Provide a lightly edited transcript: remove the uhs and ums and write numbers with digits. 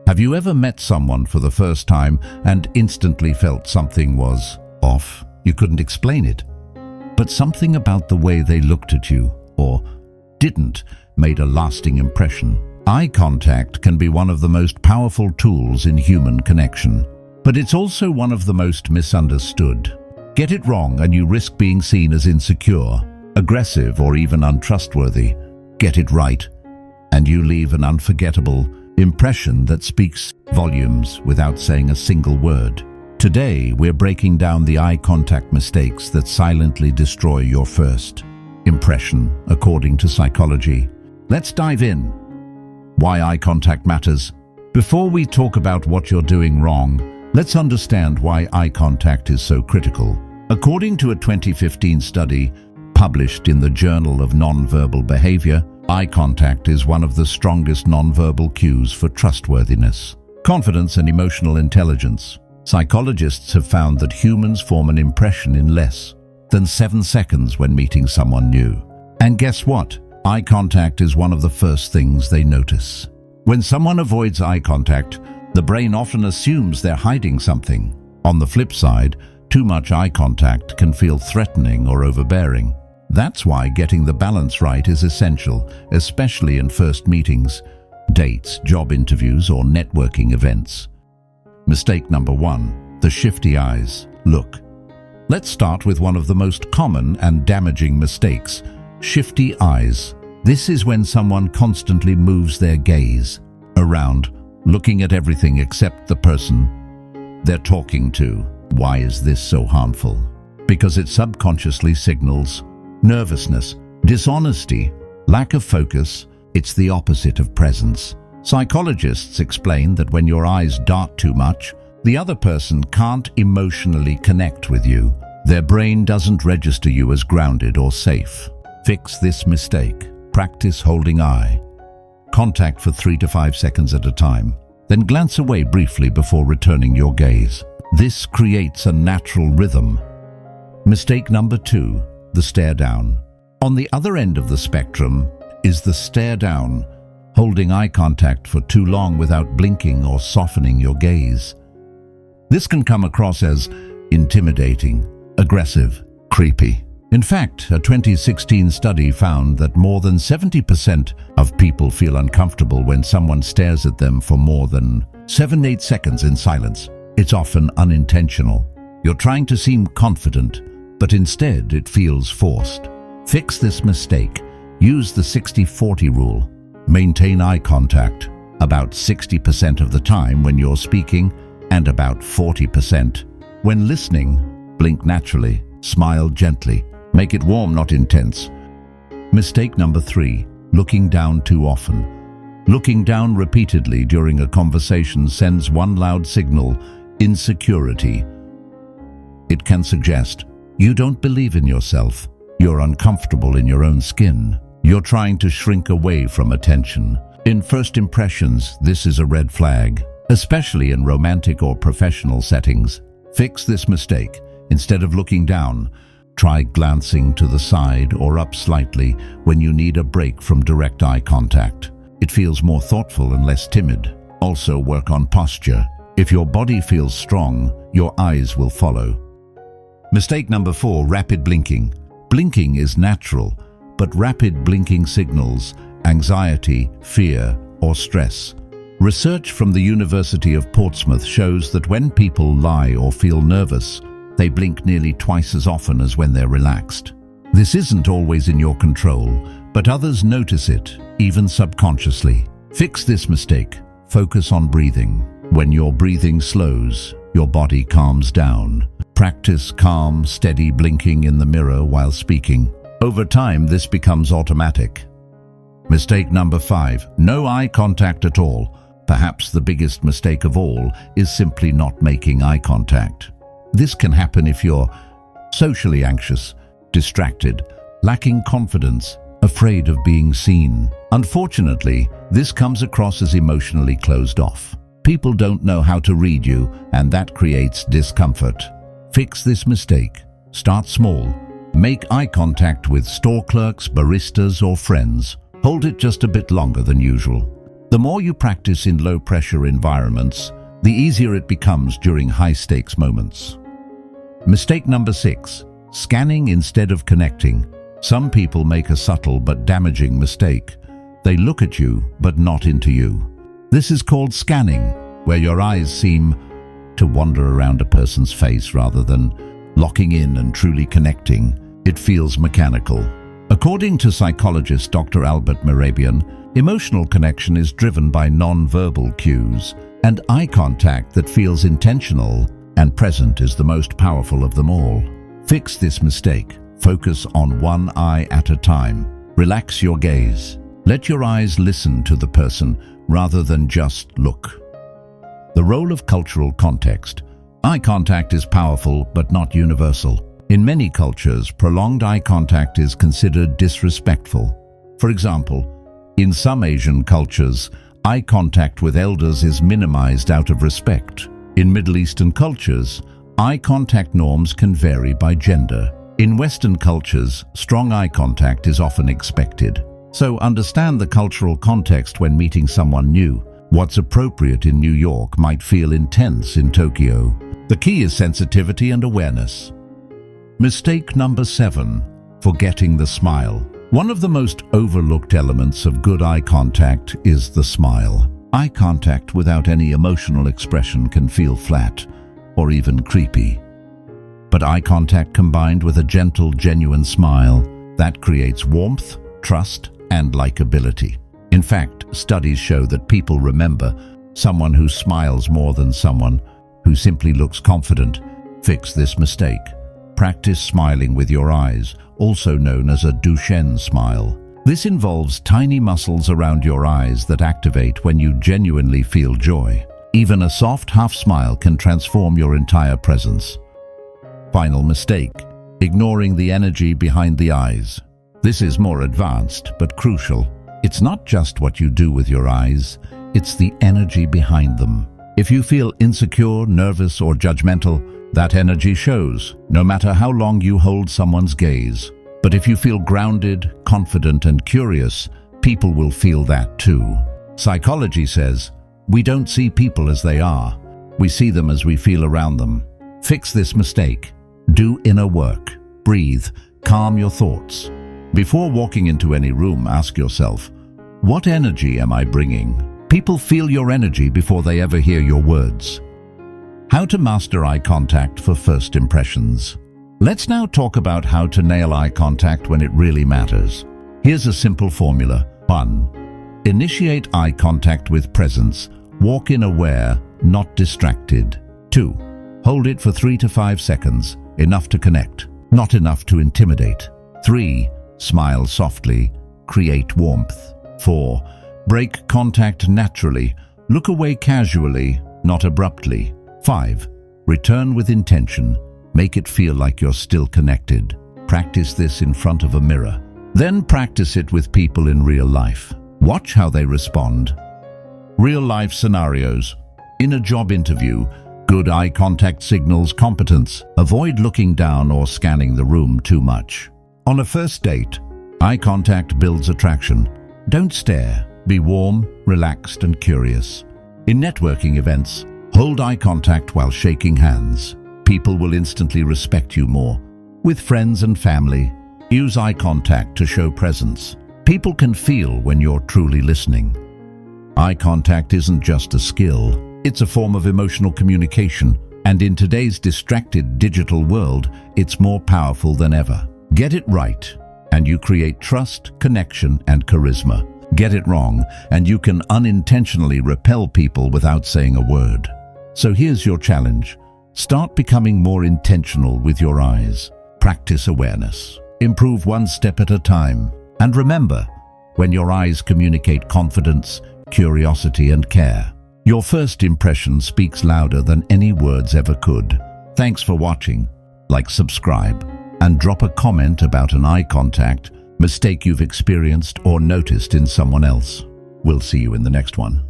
Have you ever met someone for the first time and instantly felt something was off? You couldn't explain it, but something about the way they looked at you, or didn't, made a lasting impression. Eye contact can be one of the most powerful tools in human connection, but it's also one of the most misunderstood. Get it wrong and you risk being seen as insecure, aggressive, or even untrustworthy. Get it right, and you leave an unforgettable impression that speaks volumes without saying a single word. Today, we're breaking down the eye contact mistakes that silently destroy your first impression, according to psychology. Let's dive in. Why eye contact matters. Before we talk about what you're doing wrong, let's understand why eye contact is so critical. According to a 2015 study published in the Journal of Nonverbal Behavior, eye contact is one of the strongest nonverbal cues for trustworthiness, confidence, and emotional intelligence. Psychologists have found that humans form an impression in less than 7 seconds when meeting someone new. And guess what? Eye contact is one of the first things they notice. When someone avoids eye contact, the brain often assumes they're hiding something. On the flip side, too much eye contact can feel threatening or overbearing. That's why getting the balance right is essential, especially in first meetings, dates, job interviews, or networking events. Mistake number 1, the shifty eyes. Look. Let's start with one of the most common and damaging mistakes: shifty eyes. This is when someone constantly moves their gaze around, looking at everything except the person they're talking to. Why is this so harmful? Because it subconsciously signals nervousness, dishonesty, lack of focus. It's the opposite of presence. Psychologists explain that when your eyes dart too much, the other person can't emotionally connect with you. Their brain doesn't register you as grounded or safe. Fix this mistake. Practice holding eye contact for 3 to 5 seconds at a time. Then glance away briefly before returning your gaze. This creates a natural rhythm. Mistake number 2, the stare down. On the other end of the spectrum is the stare down, holding eye contact for too long without blinking or softening your gaze. This can come across as intimidating, aggressive, creepy. In fact, a 2016 study found that more than 70% of people feel uncomfortable when someone stares at them for more than 7-8 seconds in silence. It's often unintentional. You're trying to seem confident, but instead it feels forced. Fix this mistake. Use the 60-40 rule. Maintain eye contact about 60% of the time when you're speaking and about 40% when listening. Blink naturally, smile gently. Make it warm, not intense. Mistake number 3, looking down too often. Looking down repeatedly during a conversation sends one loud signal: insecurity. It can suggest you don't believe in yourself, you're uncomfortable in your own skin, you're trying to shrink away from attention. In first impressions, this is a red flag, especially in romantic or professional settings. Fix this mistake. Instead of looking down, try glancing to the side or up slightly when you need a break from direct eye contact. It feels more thoughtful and less timid. Also, work on posture. If your body feels strong, your eyes will follow. Mistake number 4, rapid blinking. Blinking is natural, but rapid blinking signals anxiety, fear, or stress. Research from the University of Portsmouth shows that when people lie or feel nervous, they blink nearly twice as often as when they're relaxed. This isn't always in your control, but others notice it, even subconsciously. Fix this mistake. Focus on breathing. When your breathing slows, your body calms down. Practice calm, steady blinking in the mirror while speaking. Over time, this becomes automatic. Mistake number 5, no eye contact at all. Perhaps the biggest mistake of all is simply not making eye contact. This can happen if you're socially anxious, distracted, lacking confidence, afraid of being seen. Unfortunately, this comes across as emotionally closed off. People don't know how to read you, and that creates discomfort. Fix this mistake. Start small. Make eye contact with store clerks, baristas, or friends. Hold it just a bit longer than usual. The more you practice in low-pressure environments, the easier it becomes during high-stakes moments. Mistake number 6. Scanning instead of connecting. Some people make a subtle but damaging mistake. They look at you, but not into you. This is called scanning, where your eyes seem to wander around a person's face rather than locking in and truly connecting. It feels mechanical. According to psychologist Dr. Albert Mehrabian, emotional connection is driven by non-verbal cues, and eye contact that feels intentional and present is the most powerful of them all. Fix this mistake. Focus on one eye at a time. Relax your gaze. Let your eyes listen to the person rather than just look. The role of cultural context. Eye contact is powerful but not universal. In many cultures, prolonged eye contact is considered disrespectful. For example, in some Asian cultures, eye contact with elders is minimized out of respect. In Middle Eastern cultures, eye contact norms can vary by gender. In Western cultures, strong eye contact is often expected. So understand the cultural context when meeting someone new. What's appropriate in New York might feel intense in Tokyo. The key is sensitivity and awareness. Mistake number 7. Forgetting the smile. One of the most overlooked elements of good eye contact is the smile. Eye contact without any emotional expression can feel flat or even creepy. But eye contact combined with a gentle, genuine smile, that creates warmth, trust, and likability. In fact, studies show that people remember someone who smiles more than someone who simply looks confident. Fix this mistake. Practice smiling with your eyes, also known as a Duchenne smile. This involves tiny muscles around your eyes that activate when you genuinely feel joy. Even a soft half smile can transform your entire presence. Final mistake. Ignoring the energy behind the eyes. This is more advanced but crucial. It's not just what you do with your eyes, it's the energy behind them. If you feel insecure, nervous, or judgmental, that energy shows, no matter how long you hold someone's gaze. But if you feel grounded, confident, and curious, people will feel that too. Psychology says, we don't see people as they are. We see them as we feel around them. Fix this mistake. Do inner work. Breathe. Calm your thoughts. Before walking into any room, ask yourself, what energy am I bringing? People feel your energy before they ever hear your words. How to master eye contact for first impressions. Let's now talk about how to nail eye contact when it really matters. Here's a simple formula. 1. Initiate eye contact with presence. Walk in aware, not distracted. 2. Hold it for 3 to 5 seconds, enough to connect, not enough to intimidate. 3. Smile softly, create warmth. 4. Break contact naturally. Look away casually, not abruptly. 5. Return with intention. Make it feel like you're still connected. Practice this in front of a mirror. Then practice it with people in real life. Watch how they respond. Real-life scenarios. In a job interview, good eye contact signals competence. Avoid looking down or scanning the room too much. On a first date, eye contact builds attraction. Don't stare. Be warm, relaxed, and curious. In networking events, hold eye contact while shaking hands. People will instantly respect you more. With friends and family, use eye contact to show presence. People can feel when you're truly listening. Eye contact isn't just a skill, it's a form of emotional communication, and in today's distracted digital world, it's more powerful than ever. Get it right, and you create trust, connection, and charisma. Get it wrong, and you can unintentionally repel people without saying a word. So here's your challenge. Start becoming more intentional with your eyes. Practice awareness. Improve one step at a time. And remember, when your eyes communicate confidence, curiosity, and care, your first impression speaks louder than any words ever could. Thanks for watching. Like, subscribe, and drop a comment about an eye contact mistake you've experienced or noticed in someone else. We'll see you in the next one.